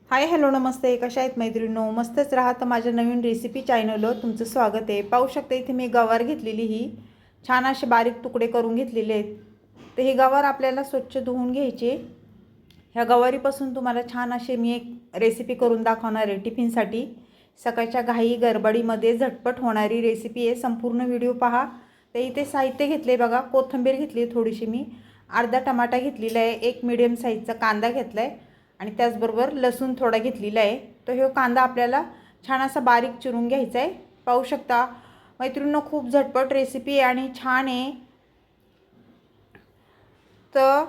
Hi hello नमस्ते. कशा आहेत मैत्रिणींनो? मस्तच राहा. तर माझ्या नवीन रेसिपी चॅनलवर तुमचं स्वागत आहे. पाहू शकता इथे मी गवार घेतलेली, ही छान असे बारीक तुकडे करून घेतलेले आहेत. तर ही गवार आपल्याला स्वच्छ धुवून घ्यायची. ह्या गवारीपासून तुम्हाला छान असे मी एक रेसिपी करून दाखवणार आहे टिफिनसाठी. सकाळच्या घाई गडबडीमध्ये झटपट होणारी रेसिपी आहे. संपूर्ण व्हिडिओ पहा. तर इथे साहित्य घेतले बघा. कोथिंबीर घेतली थोडीशी, मी अर्धा टमाटा घेतलेला आहे, एक मीडियम साईजचा कांदा घेतला आहे आणि त्याचबरोबर लसूण थोडा घेतलेला आहे. तर हे कांदा आपल्याला छान असा बारीक चिरून घ्यायचा आहे. पाहू शकता मैत्रिणींनो, खूप झटपट रेसिपी आहे आणि छान आहे. तर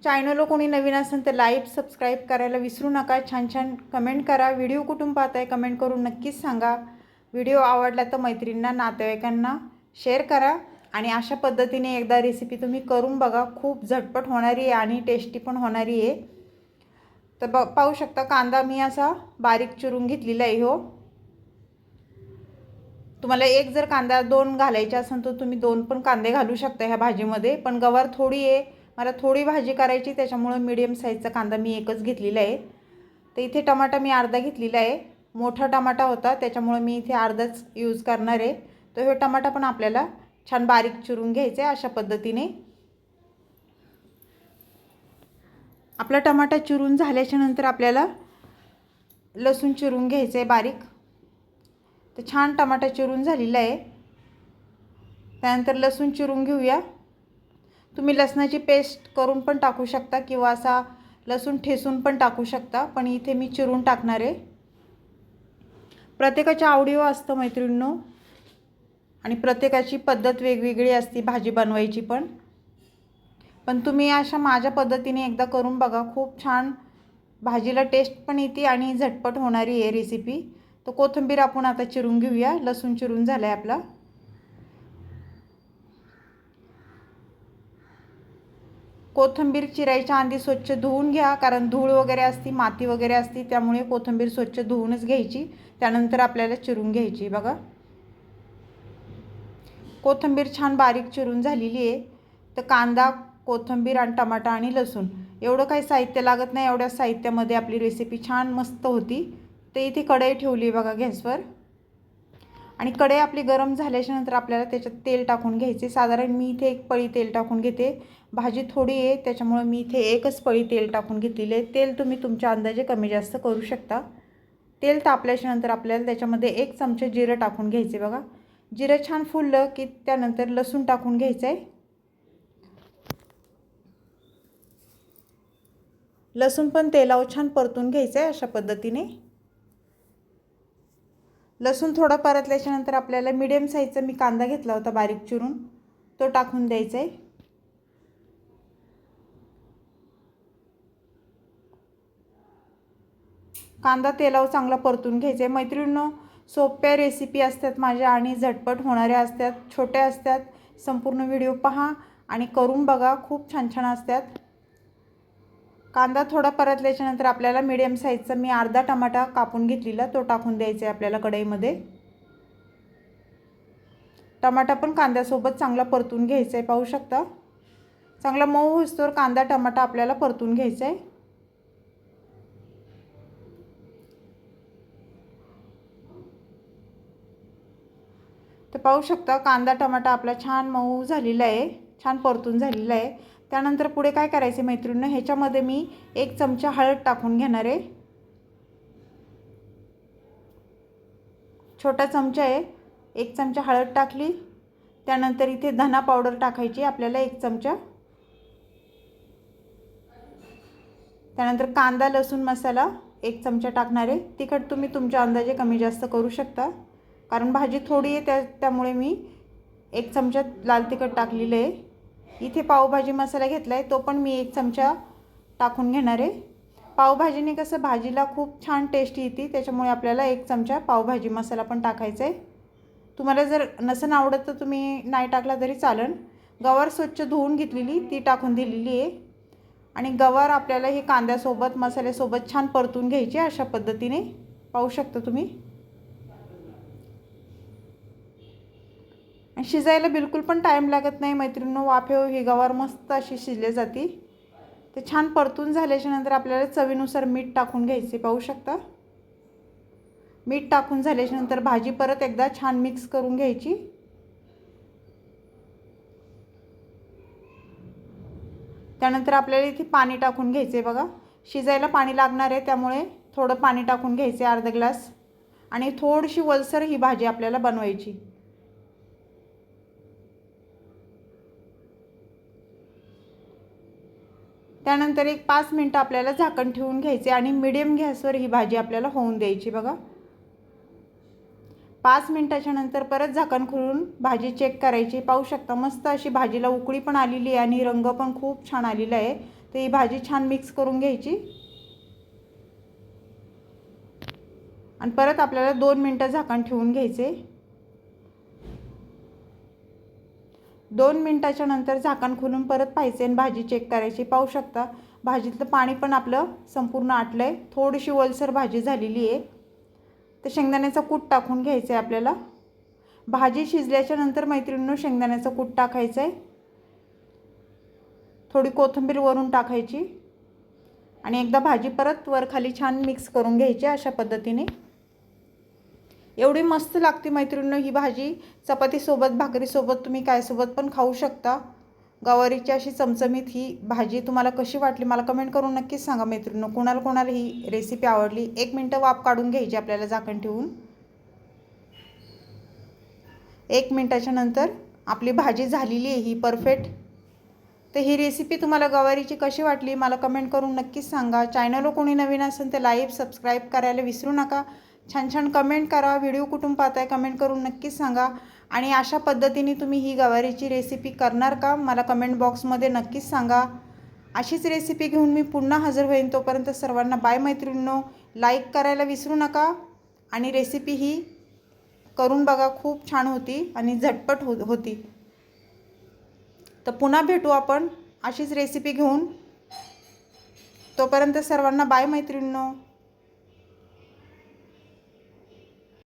चॅनलला कोणी नवीन असेल तर लाईक सबस्क्राईब करायला विसरू नका. छान छान कमेंट करा. व्हिडिओ कुठून पाहताय कमेंट करून नक्कीच सांगा. व्हिडिओ आवडला तर मैत्रिणींना नातेवाईकांना शेअर करा आणि अशा पद्धतीने एकदा रेसिपी तुम्ही करून बघा. खूप झटपट होणारी आहे आणि टेस्टी पण होणारी आहे. तर पाहू शकता कांदा मी असा बारीक चिरून घेतलेला आहे. हो, तुम्हाला एक जर कांदा दोन घालायचे असेल तर तुम्ही दोन पण कांदे घालू शकता ह्या भाजीमध्ये. पण गवार थोडी आहे, मला थोडी भाजी करायची, त्याच्यामुळे मीडियम साईजचा कांदा मी एकच घेतलेला आहे. तर इथे टमाटा मी अर्धा घेतलेला आहे. मोठा टमाटा होता त्याच्यामुळे मी इथे अर्धाच यूज करणार आहे. तर हे टमाटा पण आपल्याला छान बारीक चिरून घ्यायचं आहे अशा पद्धतीने. आपला टमाटा चिरून झाल्याच्या नंतर आपल्याला लसूण चिरून घ्यायचं आहे बारीक. तर छान टमाटा चिरून झालेला आहे. त्यानंतर लसूण चिरून घेऊया. तुम्ही लसणाची पेस्ट करून पण टाकू शकता किंवा असा लसूण ठेसून पण टाकू शकता, पण इथे मी चिरून टाकणार आहे. प्रत्येकाच्या आवडीवर असतं मैत्रिणींनो आणि प्रत्येकाची पद्धत वेगवेगळी असते भाजी बनवायची पण तुम्ही अशा माझ्या पद्धतीने एकदा करून बघा. खूप छान भाजीला टेस्ट पण येते आणि झटपट होणारी आहे रेसिपी. तर कोथिंबीर आपण आता चिरून घेऊया. लसूण चिरून झाला आहे आपला. कोथिंबीर चिरायच्या आधी स्वच्छ धुवून घ्या, कारण धूळ वगैरे असती, माती वगैरे असती, त्यामुळे कोथिंबीर स्वच्छ धुवूनच घ्यायची. त्यानंतर आपल्याला चिरून घ्यायची. बघा कोथिंबीर छान बारीक चिरून झालेली आहे. तर कांदा, कोथिंबीर आणि टमाटा आणि लसूण एवढं काही साहित्य लागत नाही. एवढ्या साहित्यामध्ये आपली रेसिपी छान मस्त होती. तर इथे कढई ठेवली बघा गॅसवर आणि कढई आपली गरम झाल्याच्या नंतर आपल्याला त्याच्यात तेल टाकून घ्यायचे. साधारण मी इथे एक पळी तेल टाकून घेते. भाजी थोडी आहे त्याच्यामुळे मी इथे एकच पळी तेल टाकून घेतलेले आहे. तेल तुम्ही तुमच्या अंदाजे कमी जास्त करू शकता. तेल तापल्याच्या नंतर आपल्याला त्याच्यामध्ये एक चमचा जिरं टाकून घ्यायचे. बघा जिरं छान फुललं की त्यानंतर लसूण टाकून घ्यायचं आहे. लसूण पण तेलावर छान परतून घ्यायचं आहे अशा पद्धतीने. लसूण थोडा परतल्याच्या नंतर आपल्याला मीडियम साईजचा मी कांदा घेतला होता बारीक चिरून, तो टाकून द्यायचा आहे. कांदा तेलावर चांगला परतून घ्यायचा आहे. मैत्रिणींनो, सोप्या रेसिपी असतात माझ्या आणि झटपट होणाऱ्या असतात, छोट्या असतात. संपूर्ण व्हिडिओ पहा आणि करून बघा. खूप छान छान असतात. कांदा थोडा परतल्याच्या नंतर आपल्याला मीडियम साईजचा मी अर्धा टमाटा कापून घेतलेला तो टाकून द्यायचा आहे आपल्याला कढईमध्ये. टमाटा पण कांद्यासोबत चांगला परतून घ्यायचा आहे. पाहू शकता चांगला मऊ होईस्तोवर कांदा टमाटा आपल्याला परतून घ्यायचा आहे. तर पाहू शकता कांदा टमाटा आपला छान मऊ झालेला आहे, छान परतून झालेला आहे. त्यानंतर पुढे काय करायचे मैत्रिणींनो, ह्याच्यामध्ये मी एक चमचा हळद टाकून घेणार आहे. छोटा चमचा आहे. एक चमचा हळद टाकली. त्यानंतर इथे धना पावडर टाकायची आपल्याला एक चमचा. त्यानंतर कांदा लसूण मसाला एक चमचा टाकणार आहे. तिखट तुम्ही तुमच्या अंदाजे कमी जास्त करू शकता, कारण भाजी थोडी आहे त्यामुळे मी एक चमचा लाल तिखट टाकलेलं आहे. इथे पावभाजी मसाला घेतला आहे, तो पण मी एक चमचा टाकून घेणार आहे. पावभाजीने कसं भाजीला खूप छान टेस्ट येते, त्याच्यामुळे आपल्याला एक चमचा पावभाजी मसाला पण टाकायचा आहे. तुम्हाला जर नसेल आवडत तर तुम्ही नाही टाकला तरी चालेल. गवार स्वच्छ धुवून घेतलेली ती टाकून दिलेली आहे आणि गवार आपल्याला हे कांद्यासोबत मसाल्यासोबत छान परतून घ्यायची अशा पद्धतीने. पाहू शकता तुम्ही. शिजायला बिलकुल पण टाईम लागत नाही मैत्रिणींनो. वाफेवर ही गवार मस्त अशी शिजली जाते. ते छान परतून झाल्याच्या नंतर आपल्याला चवीनुसार मीठ टाकून घ्यायचे, पाहू शकता। मीठ टाकून झाल्याच्या नंतर भाजी परत एकदा छान मिक्स करून घ्यायची। त्यानंतर आपल्याला इथे पाणी टाकून घ्यायचे बघा, शिजायला पाणी लागणार आहे, त्यामुळे थोडं पाणी टाकून घ्यायचे, अर्धा ग्लास। आणि थोडीशी वलसर ही भाजी आपल्याला बनवायची। त्यानंतर एक 5 मिनिटं आपल्याला झाकण ठेवून घ्यायचे आणि मीडियम गॅसवर ही भाजी आपल्याला होऊन द्यायची बघा। 5 मिनिटाच्या नंतर परत झाकण खोलून भाजी चेक करायची, पाहू शकता मस्त अशी भाजीला उकळी पण आलेली आहे आणि रंग पण खूप छान आलेला आहे। तर ही भाजी छान मिक्स करून घ्यायची आणि परत आपल्याला 2 मिनिटं झाकण ठेवून घ्यायचे। 2 मिनिटाच्या नंतर झाकण खोलून परत पाहायचे आणि भाजी चेक करायची, पाहू शकता भाजीतलं पाणी पण आपलं संपूर्ण आटलंय, थोडीशी ओलसर भाजी झालेली आहे। तर शेंगदाण्याचा कूट टाकून घ्यायचं आहे आपल्याला। भाजी शिजल्याच्या नंतर मैत्रिणींनो शेंगदाण्याचा कूट टाकायचा आहे, थोडी कोथिंबीर वरून टाकायची आणि एकदा भाजी परत वर खाली छान मिक्स करून घ्यायची अशा पद्धतीने। एवढी मस्त लागते मैत्रिणींनो ही भाजी, चपातीसोबत भाकरीसोबत तुम्ही काय सोबत पण खाऊ शकता। गवारीची अशी चमचमीत ही भाजी तुम्हाला कशी वाटली मला कमेंट करून नक्कीच सांगा मैत्रिणींनो। कोणाला कोणाला ही रेसिपी आवडली, 1 मिनिट वाफ काढून घ्यायची आपल्याला झाकण ठेवून। 1 मिनिटाच्या नंतर आपली भाजी झालेली आहे ही परफेक्ट। तर ही रेसिपी तुम्हाला गवारीची कशी वाटली मला कमेंट करून नक्कीच सांगा। चॅनलवर कोणी नवीन असेल तर लाईक सबस्क्राईब करायला विसरू नका। छान छान कमेंट करा, व्हिडिओ कुठून पाहताय कमेंट करून नक्कीच सांगा। आणि अशा पद्धतीने तुम्ही ही गवारीची रेसिपी करणार का मला कमेंट बॉक्समध्ये नक्कीच सांगा। अशीच रेसिपी घेऊन मी पुन्हा हजर होईन, तोपर्यंत सर्वांना बाय मैत्रिणींनो। लाईक करायला विसरू नका आणि रेसिपी ही करून बघा, खूप छान होती आणि झटपट होती। तर पुन्हा भेटू आपण अशीच रेसिपी घेऊन, तोपर्यंत सर्वांना बाय मैत्रिणींनो।